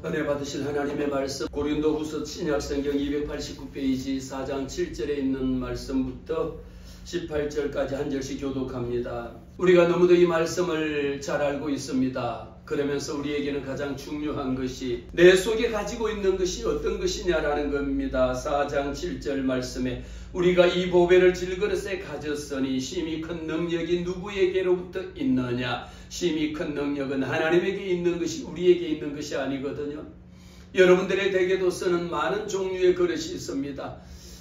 은혜 받으실 하나님의 말씀 고린도후서 신약성경 289페이지 4장 7절에 있는 말씀부터 18절까지 한 절씩 교독합니다. 우리가 너무도 이 말씀을 잘 알고 있습니다. 그러면서 우리에게는 가장 중요한 것이 내 속에 가지고 있는 것이 어떤 것이냐라는 겁니다. 4장 7절 말씀에 우리가 이 보배를 질그릇에 가졌으니 심히 큰 능력이 누구에게로부터 있느냐. 심히 큰 능력은 하나님에게 있는 것이 우리에게 있는 것이 아니거든요. 여러분들의 댁에도 쓰는 많은 종류의 그릇이 있습니다.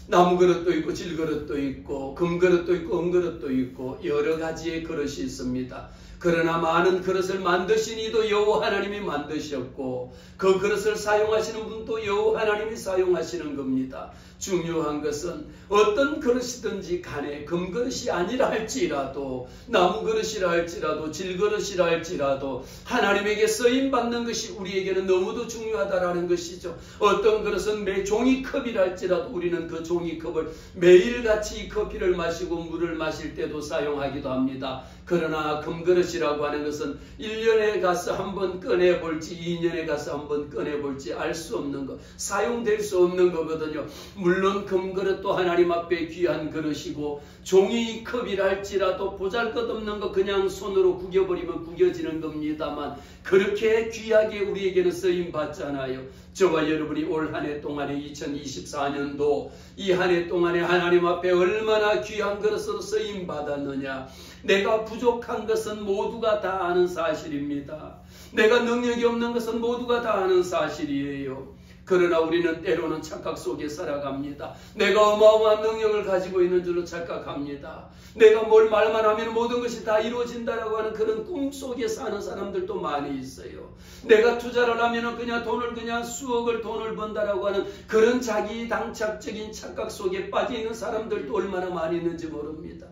나무 그릇도 있고 질그릇도 있고 금그릇도 있고 은그릇도 있고 여러 가지의 그릇이 있습니다. 그러나 많은 그릇을 만드신 이도 여호와 하나님이 만드셨고 그 그릇을 사용하시는 분도 여호와 하나님이 사용하시는 겁니다. 중요한 것은 어떤 그릇이든지 간에 금그릇이 아니라 할지라도 나무 그릇이라 할지라도 질그릇이라 할지라도 하나님에게 쓰임받는 것이 우리에게는 너무도 중요하다라는 것이죠. 어떤 그릇은 매 종이컵이라 할지라도 우리는 그 종이컵을 매일같이 이 커피를 마시고 물을 마실 때도 사용하기도 합니다. 그러나 금그릇이라고 하는 것은 1년에 가서 한번 꺼내볼지 2년에 가서 한번 꺼내볼지 알 수 없는 것, 사용될 수 없는 거거든요. 물론 금그릇도 하나님 앞에 귀한 그릇이고 종이컵이라 할지라도 보잘것없는 거 그냥 손으로 구겨버리면 구겨지는 겁니다만 그렇게 귀하게 우리에게는 쓰임받잖아요. 저와 여러분이 올 한 해 동안에 2024년도 이 한 해 동안에 하나님 앞에 얼마나 귀한 그릇으로 쓰임받았느냐. 내가 부족한 것은 모두가 다 아는 사실입니다. 내가 능력이 없는 것은 모두가 다 아는 사실이에요. 그러나 우리는 때로는 착각 속에 살아갑니다. 내가 어마어마한 능력을 가지고 있는 줄로 착각합니다. 내가 뭘 말만 하면 모든 것이 다 이루어진다라고 하는 그런 꿈 속에 사는 사람들도 많이 있어요. 내가 투자를 하면 그냥 수억을 돈을 번다라고 하는 그런 자기 당착적인 착각 속에 빠져 있는 사람들도 얼마나 많이 있는지 모릅니다.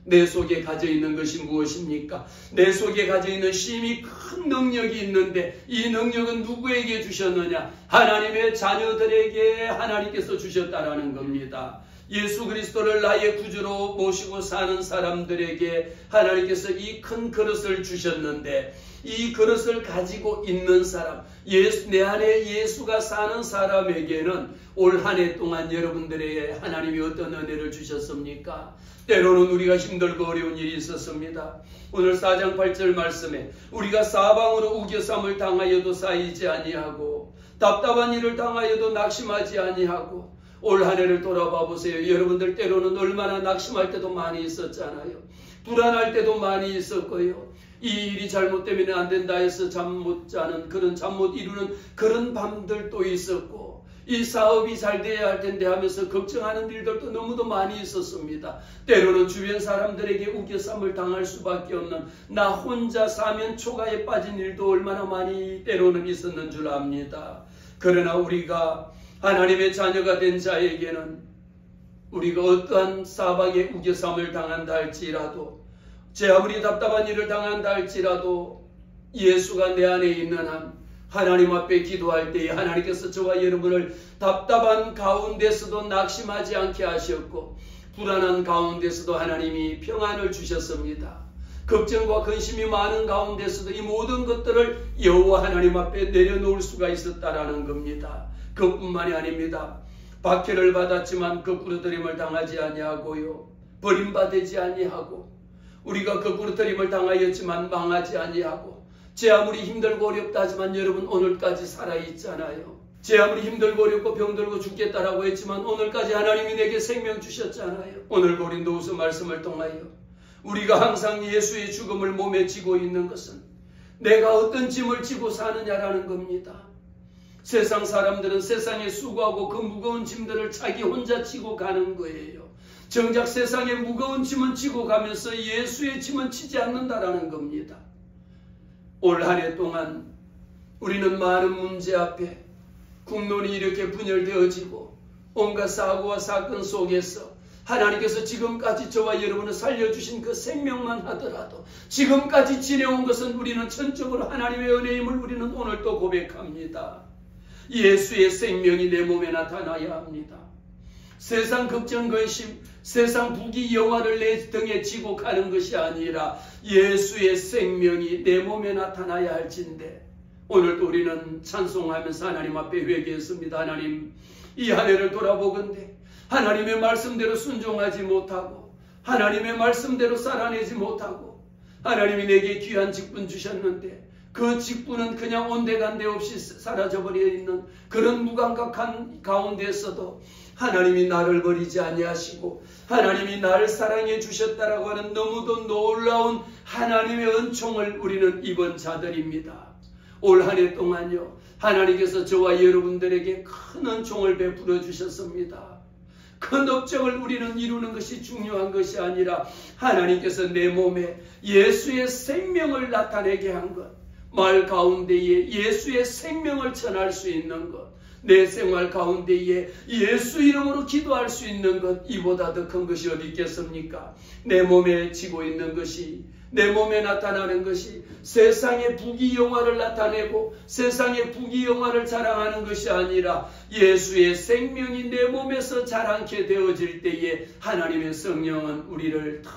내 속에 가져 있는 것이 무엇입니까? 내 속에 가져 있는 심히 큰 능력이 있는데 이 능력은 누구에게 주셨느냐? 하나님의 자녀들에게 하나님께서 주셨다라는 겁니다. 예수 그리스도를 나의 구주로 모시고 사는 사람들에게 하나님께서 이 큰 그릇을 주셨는데 이 그릇을 가지고 있는 사람, 내 안에 예수가 사는 사람에게는 올 한 해 동안 여러분들에게 하나님이 어떤 은혜를 주셨습니까? 때로는 우리가 힘들고 어려운 일이 있었습니다. 오늘 4장 8절 말씀에 우리가 사방으로 우겨쌈을 당하여도 쌓이지 아니하고 답답한 일을 당하여도 낙심하지 아니하고 올 한 해를 돌아봐 보세요. 여러분들 때로는 얼마나 낙심할 때도 많이 있었잖아요. 불안할 때도 많이 있었고요. 이 일이 잘못되면 안 된다 해서 잠 못 자는 그런 잠 못 이루는 그런 밤들도 있었고 이 사업이 잘 돼야 할 텐데 하면서 걱정하는 일들도 너무도 많이 있었습니다. 때로는 주변 사람들에게 우겨쌈을 당할 수밖에 없는 나 혼자 사면 초가에 빠진 일도 얼마나 많이 때로는 있었는 줄 압니다. 그러나 우리가 하나님의 자녀가 된 자에게는 우리가 어떠한 사박에 우겨쌈을 당한다 할지라도 제 아무리 답답한 일을 당한다 할지라도 예수가 내 안에 있는 한 하나님 앞에 기도할 때에 하나님께서 저와 여러분을 답답한 가운데서도 낙심하지 않게 하셨고 불안한 가운데서도 하나님이 평안을 주셨습니다. 걱정과 근심이 많은 가운데서도 이 모든 것들을 여호와 하나님 앞에 내려놓을 수가 있었다라는 겁니다. 그뿐만이 아닙니다. 박해를 받았지만 거꾸로뜨림을 당하지 아니하고요. 버림받지 아니하고 우리가 거꾸로뜨림을 당하였지만 망하지 아니하고 제 아무리 힘들고 어렵다 하지만 여러분 오늘까지 살아있잖아요. 제 아무리 힘들고 어렵고 병들고 죽겠다라고 했지만 오늘까지 하나님이 내게 생명 주셨잖아요. 오늘 고린도후서 말씀을 통하여 우리가 항상 예수의 죽음을 몸에 지고 있는 것은 내가 어떤 짐을 지고 사느냐라는 겁니다. 세상 사람들은 세상에 수고하고 그 무거운 짐들을 자기 혼자 지고 가는 거예요. 정작 세상의 무거운 짐은 지고 가면서 예수의 짐은 지지 않는다라는 겁니다. 올 한 해 동안 우리는 많은 문제 앞에 국론이 이렇게 분열되어지고 온갖 사고와 사건 속에서 하나님께서 지금까지 저와 여러분을 살려주신 그 생명만 하더라도 지금까지 지내온 것은 우리는 전적으로 하나님의 은혜임을 우리는 오늘 또 고백합니다. 예수의 생명이 내 몸에 나타나야 합니다. 세상 걱정 근심, 세상 부귀 영화를 내 등에 지고 가는 것이 아니라 예수의 생명이 내 몸에 나타나야 할진데 오늘도 우리는 찬송하면서 하나님 앞에 회개했습니다. 하나님, 이 한 해를 돌아보건대 하나님의 말씀대로 순종하지 못하고 하나님의 말씀대로 살아내지 못하고 하나님이 내게 귀한 직분 주셨는데 그 직분은 그냥 온데간데 없이 사라져버려 있는 그런 무감각한 가운데에서도 하나님이 나를 버리지 아니하시고 하나님이 나를 사랑해 주셨다라고 하는 너무도 놀라운 하나님의 은총을 우리는 입은 자들입니다. 올 한 해 동안요, 하나님께서 저와 여러분들에게 큰 은총을 베풀어 주셨습니다. 큰 업적을 우리는 이루는 것이 중요한 것이 아니라 하나님께서 내 몸에 예수의 생명을 나타내게 한 것, 말 가운데에 예수의 생명을 전할 수 있는 것, 내 생활 가운데에 예수 이름으로 기도할 수 있는 것, 이보다 더 큰 것이 어디 있겠습니까? 내 몸에 지고 있는 것이, 내 몸에 나타나는 것이 세상의 부귀영화를 나타내고 세상의 부귀영화를 자랑하는 것이 아니라 예수의 생명이 내 몸에서 자랑케 되어질 때에 하나님의 성령은 우리를 더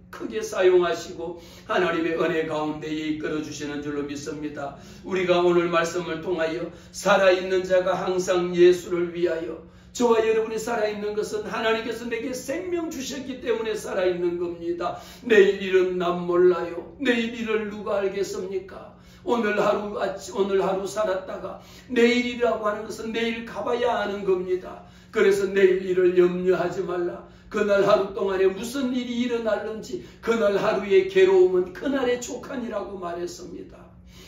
크게 사용하시고 하나님의 은혜 가운데에 이끌어 주시는 줄로 믿습니다. 우리가 오늘 말씀을 통하여 살아있는 자가 항상 예수를 위하여, 저와 여러분이 살아있는 것은 하나님께서 내게 생명 주셨기 때문에 살아있는 겁니다. 내일 일은 난 몰라요. 내일 일을 누가 알겠습니까? 오늘 하루 살았다가 내일이라고 하는 것은 내일 가봐야 하는 겁니다. 그래서 내일 일을 염려하지 말라. 그날 하루 동안에 무슨 일이 일어날는지 그날 하루의 괴로움은 그날의 족한이라고 말했습니다.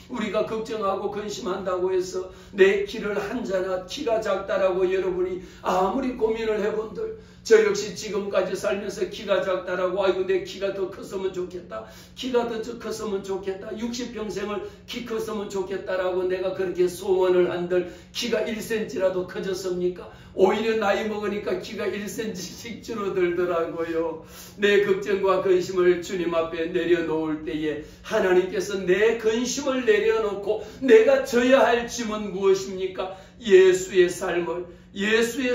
우리가 걱정하고 근심한다고 해서 내 키를 한자나 키가 작다라고 여러분이 아무리 고민을 해본들, 저 역시 지금까지 살면서 키가 작다라고, 아이고 내 키가 더 컸으면 좋겠다, 키가 더 컸으면 좋겠다, 60평생을 키 컸으면 좋겠다라고 내가 그렇게 소원을 한들 키가 1cm라도 커졌습니까? 오히려 나이 먹으니까 키가 1cm씩 줄어들더라고요. 내 걱정과 근심을 주님 앞에 내려놓을 때에 하나님께서 내 근심을 내려놓고 내가 져야 할 짐은 무엇입니까? 예수의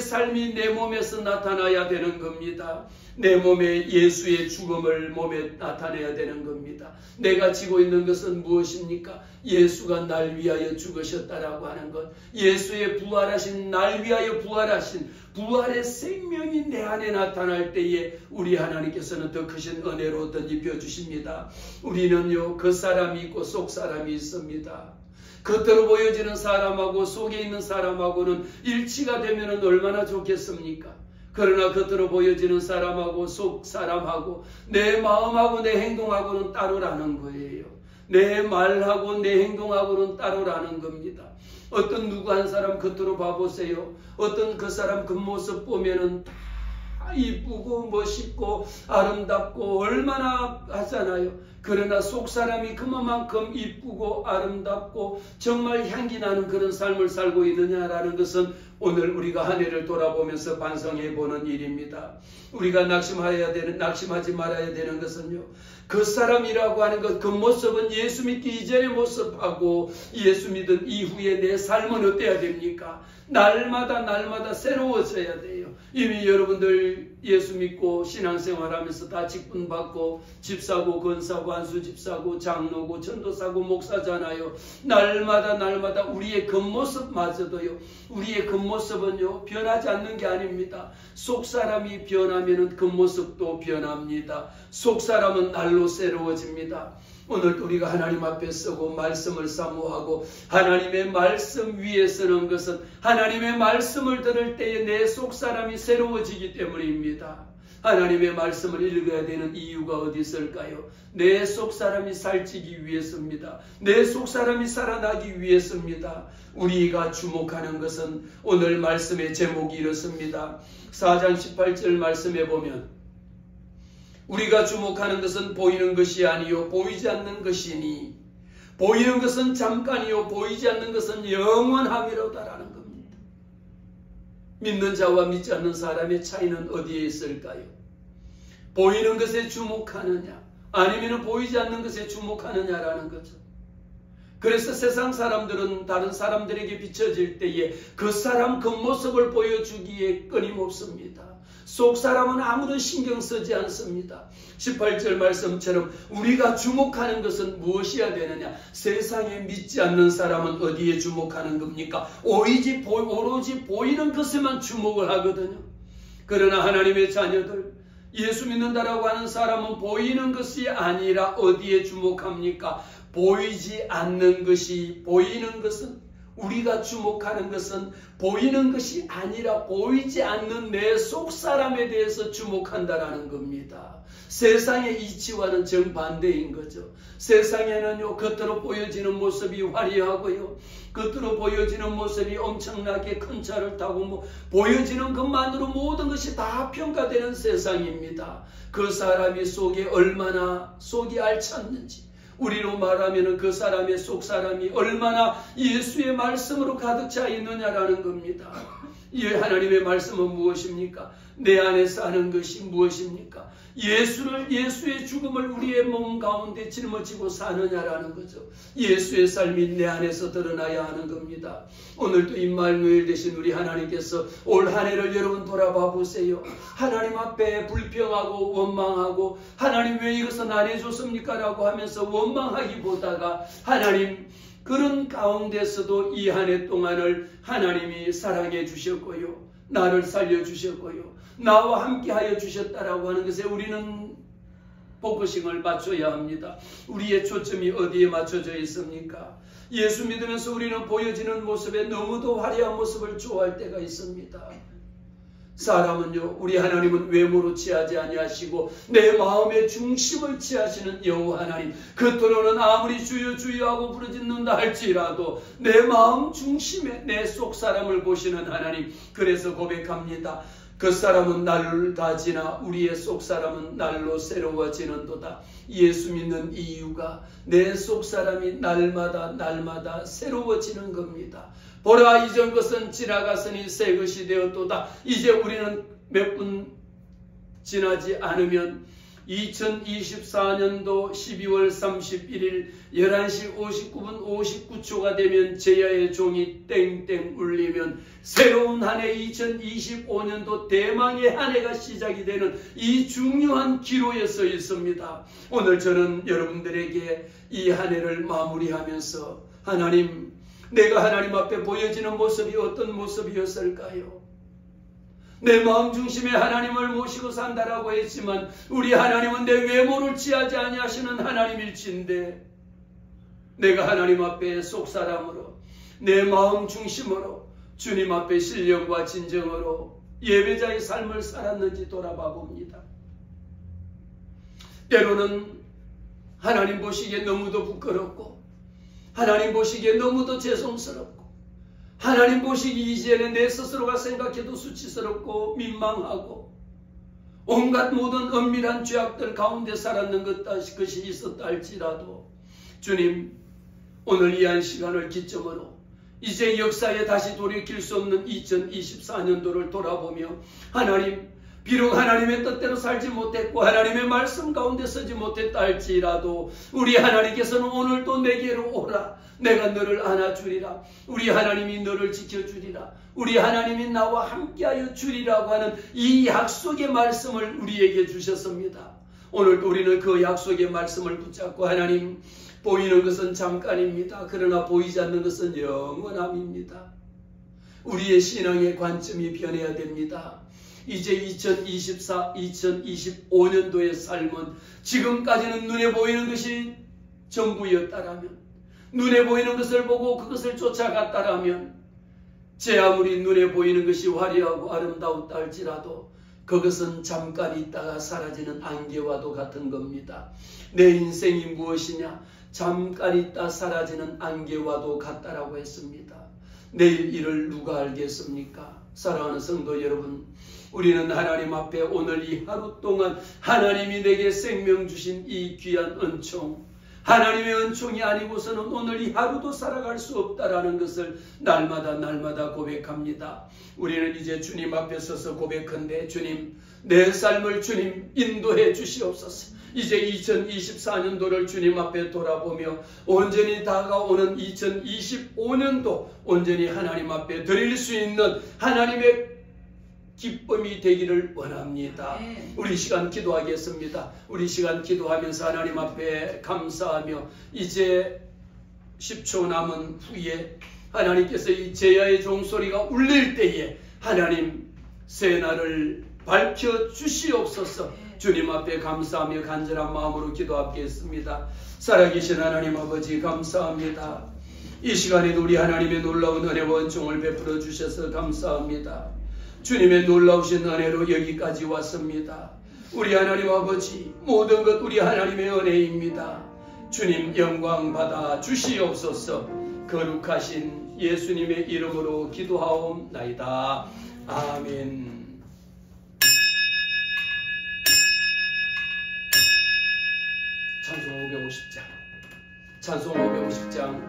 삶이 내 몸에서 나타나야 되는 겁니다. 내 몸에 예수의 죽음을 몸에 나타내야 되는 겁니다. 내가 지고 있는 것은 무엇입니까? 예수가 날 위하여 죽으셨다라고 하는 것, 예수의 부활하신, 날 위하여 부활하신 부활의 생명이 내 안에 나타날 때에 우리 하나님께서는 더 크신 은혜로 덧입혀 주십니다. 우리는요, 겉사람이 있고 속사람이 있습니다. 겉으로 보여지는 사람하고 속에 있는 사람하고는 일치가 되면 얼마나 좋겠습니까? 그러나 겉으로 보여지는 사람하고 속 사람하고 내 마음하고 내 행동하고는 따로라는 거예요. 내 말하고 내 행동하고는 따로라는 겁니다. 어떤 누구 한 사람 겉으로 봐보세요. 어떤 그 사람 겉모습 보면은 다 이쁘고 멋있고 아름답고 얼마나 하잖아요. 그러나 속 사람이 그만큼 이쁘고 아름답고 정말 향기 나는 그런 삶을 살고 있느냐라는 것은 오늘 우리가 한 해를 돌아보면서 반성해 보는 일입니다. 우리가 낙심하지 말아야 되는 것은요, 그 사람이라고 하는 것, 그 모습은 예수 믿기 이전의 모습하고 예수 믿은 이후에 내 삶은 어때야 됩니까? 날마다 새로워져야 돼요. 이미 여러분들 예수 믿고 신앙생활하면서 다 직분 받고 집사고 권사고 안수집사고 장로고 전도사고 목사잖아요. 날마다 우리의 겉모습마저도요, 우리의 겉모습은요 변하지 않는 게 아닙니다. 속사람이 변하면 겉모습도 변합니다. 속사람은 날로 새로워집니다. 오늘 우리가 하나님 앞에 서고 말씀을 사모하고 하나님의 말씀 위에 서는 것은 하나님의 말씀을 들을 때에 내 속사람이 새로워지기 때문입니다. 하나님의 말씀을 읽어야 되는 이유가 어디 있을까요? 내 속사람이 살찌기 위해서입니다. 내 속사람이 살아나기 위해서입니다. 우리가 주목하는 것은 오늘 말씀의 제목이 이렇습니다. 4장 18절 말씀에 보면 우리가 주목하는 것은 보이는 것이 아니요 보이지 않는 것이니 보이는 것은 잠깐이요 보이지 않는 것은 영원함이로다라는 겁니다. 믿는 자와 믿지 않는 사람의 차이는 어디에 있을까요? 보이는 것에 주목하느냐 아니면 보이지 않는 것에 주목하느냐라는 거죠. 그래서 세상 사람들은 다른 사람들에게 비춰질 때에 그 사람 그 모습을 보여주기에 끊임없습니다. 속 사람은 아무런 신경 쓰지 않습니다. 18절 말씀처럼 우리가 주목하는 것은 무엇이어야 되느냐? 세상에 믿지 않는 사람은 어디에 주목하는 겁니까? 오로지 보이는 것에만 주목을 하거든요. 그러나 하나님의 자녀들, 예수 믿는다라고 하는 사람은 보이는 것이 아니라 어디에 주목합니까? 보이지 않는 것이, 보이는 것은, 우리가 주목하는 것은 보이는 것이 아니라 보이지 않는 내 속사람에 대해서 주목한다라는 겁니다. 세상의 이치와는 정반대인 거죠. 세상에는요, 겉으로 보여지는 모습이 화려하고요, 겉으로 보여지는 모습이 엄청나게 큰 차를 타고 보여지는 것만으로 모든 것이 다 평가되는 세상입니다. 그 사람이 속에 얼마나 속이 알찼는지, 우리로 말하면 그 사람의 속사람이 얼마나 예수의 말씀으로 가득 차 있느냐라는 겁니다. 이 하나님의 말씀은 무엇입니까? 내 안에 사는 것이 무엇입니까? 예수의 죽음을 우리의 몸 가운데 짊어지고 사느냐라는 거죠. 예수의 삶이 내 안에서 드러나야 하는 겁니다. 오늘도 임마누엘 되신 우리 하나님께서 올 한 해를 여러분 돌아봐 보세요. 하나님 앞에 불평하고 원망하고 하나님 왜 이것은 안 해줬습니까? 라고 하면서 원망하기보다가 하나님, 그런 가운데서도 이 한 해 동안을 하나님이 사랑해 주셨고요, 나를 살려주셨고요, 나와 함께 하여 주셨다라고 하는 것에 우리는 포커싱을 맞춰야 합니다. 우리의 초점이 어디에 맞춰져 있습니까? 예수 믿으면서 우리는 보여지는 모습에 너무도 화려한 모습을 좋아할 때가 있습니다. 사람은요, 우리 하나님은 외모로 취하지 아니하시고 내 마음의 중심을 취하시는 여호와 하나님, 겉으로는 아무리 주여 주여 하고 부르짖는다 할지라도 내 마음 중심에 내 속 사람을 보시는 하나님. 그래서 고백합니다. 그 사람은 날을 다 지나 우리의 속 사람은 날로 새로워지는도다. 예수 믿는 이유가 내 속 사람이 날마다 새로워지는 겁니다. 보라, 이전 것은 지나갔으니 새 것이 되었도다. 이제 우리는 몇 분 지나지 않으면 2024년도 12월 31일 11시 59분 59초가 되면 제야의 종이 땡땡 울리면 새로운 한 해 2025년도 대망의 한 해가 시작이 되는 이 중요한 기로에 서 있습니다. 오늘 저는 여러분들에게 이 한 해를 마무리하면서 하나님, 내가 하나님 앞에 보여지는 모습이 어떤 모습이었을까요? 내 마음 중심에 하나님을 모시고 산다라고 했지만 우리 하나님은 내 외모를 취하지 아니하시는 하나님일진데, 내가 하나님 앞에 속사람으로 내 마음 중심으로 주님 앞에 신령과 진정으로 예배자의 삶을 살았는지 돌아봐 봅니다. 때로는 하나님 보시기에 너무도 부끄럽고 하나님 보시기에 너무도 죄송스럽고 하나님 보시기 이전에 내 스스로가 생각해도 수치스럽고 민망하고 온갖 모든 은밀한 죄악들 가운데 살았는 것이 있었다 할지라도 주님, 오늘 이 한 시간을 기점으로 이제 역사에 다시 돌이킬 수 없는 2024년도를 돌아보며 하나님, 비록 하나님의 뜻대로 살지 못했고 하나님의 말씀 가운데 서지 못했다 할지라도 우리 하나님께서는 오늘 또 내게로 오라, 내가 너를 안아주리라, 우리 하나님이 너를 지켜주리라, 우리 하나님이 나와 함께하여 주리라고 하는 이 약속의 말씀을 우리에게 주셨습니다. 오늘도 우리는 그 약속의 말씀을 붙잡고 하나님, 보이는 것은 잠깐입니다. 그러나 보이지 않는 것은 영원함입니다. 우리의 신앙의 관점이 변해야 됩니다. 이제 2025년도의 삶은 지금까지는 눈에 보이는 것이 전부였다라면, 눈에 보이는 것을 보고 그것을 쫓아갔다라면, 제 아무리 눈에 보이는 것이 화려하고 아름다웠다 할지라도 그것은 잠깐 있다가 사라지는 안개와도 같은 겁니다. 내 인생이 무엇이냐? 잠깐 있다 사라지는 안개와도 같다라고 했습니다. 내일 일을 누가 알겠습니까? 사랑하는 성도 여러분, 우리는 하나님 앞에 오늘 이 하루 동안 하나님이 내게 생명 주신 이 귀한 은총, 하나님의 은총이 아니고서는 오늘 이 하루도 살아갈 수 없다라는 것을 날마다 고백합니다. 우리는 이제 주님 앞에 서서 고백한데, 주님, 내 삶을 주님 인도해 주시옵소서. 이제 2024년도를 주님 앞에 돌아보며 온전히 다가오는 2025년도 온전히 하나님 앞에 드릴 수 있는 하나님의 기쁨이 되기를 원합니다. 우리 시간 기도하겠습니다. 우리 시간 기도하면서 하나님 앞에 감사하며 이제 10초 남은 후에 하나님께서 이 제야의 종소리가 울릴 때에 하나님 새날을 밝혀주시옵소서. 주님 앞에 감사하며 간절한 마음으로 기도하겠습니다. 살아계신 하나님 아버지 감사합니다. 이 시간에도 우리 하나님의 놀라운 은혜와 은총을 베풀어 주셔서 감사합니다. 주님의 놀라우신 은혜로 여기까지 왔습니다. 우리 하나님 아버지 모든 것 우리 하나님의 은혜입니다. 주님 영광 받아 주시옵소서. 거룩하신 예수님의 이름으로 기도하옵나이다. 아멘. 찬송 550장. 찬송 550장.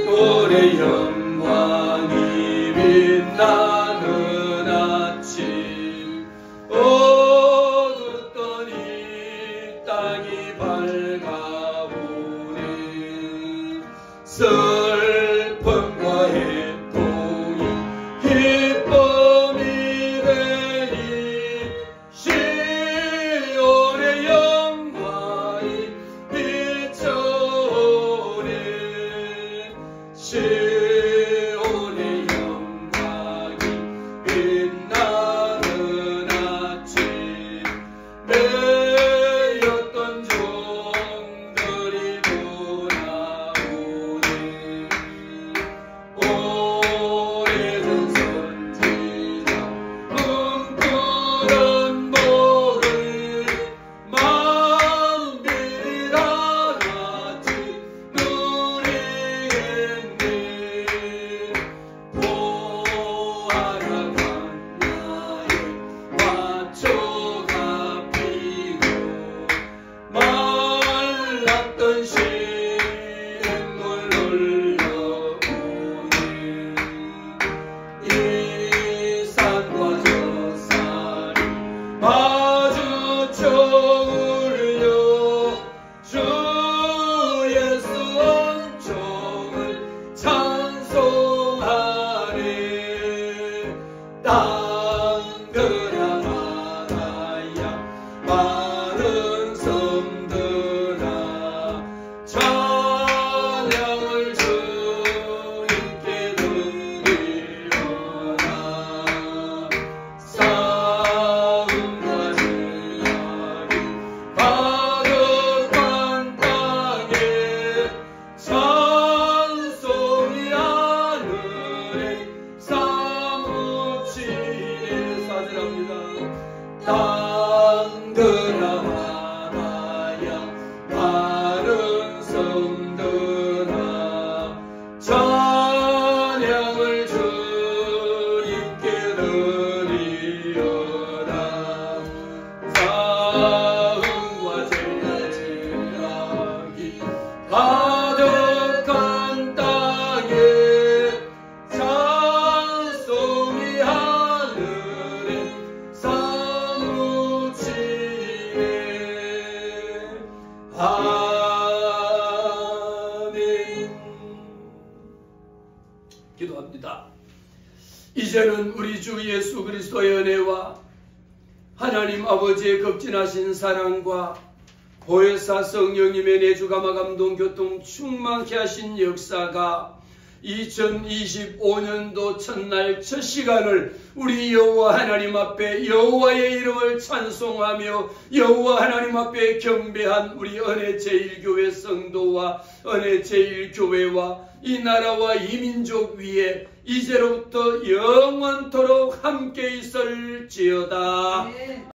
너의 영광이 빛나는 아침 어둡던 이 땅이 밝아오네. 슬픔과 해통이 기쁨이 되니 시온의 영광이 비춰오네. 시온의 영광이 빛나는 아침 매였던 종들이 돌아오네. 오래전 선지자 꿈꾸던 복을 만민이 다 같이 누리겠네. 보아라 강야에 화초가 피고 말랐던 식물 흘러오네. 이 산과 저 산이 마주쳐 울려 주 예수 은총을 찬송하네. 땅들아 바다야 마른 섬들아 찬양을 주님께 드리려나. 싸움과 제약이 가득한 땅에 찬송이 하늘에 사무치네. 사절합니다. 땅들아 바다야 마른 섬들아 찬양을 주님께 드리려나. 싸움과 제약이 가득한 땅에 찬송이 하늘에 사무치네. 아멘. 기도합니다. 이제는 우리 주 예수 그리스도의 은혜와 하나님 아버지의 극진하신 사랑과 보혜사 성령님의 내주감화 감동 교통 충만케 하신 역사가 2025년도 첫날 첫 시간을 우리 여호와 하나님 앞에 여호와의 이름을 찬송하며 여호와 하나님 앞에 경배한 우리 은혜 제1교회 성도와 은혜 제1교회와 이 나라와 이 민족 위에 이제로부터 영원토록 함께 있을지어다.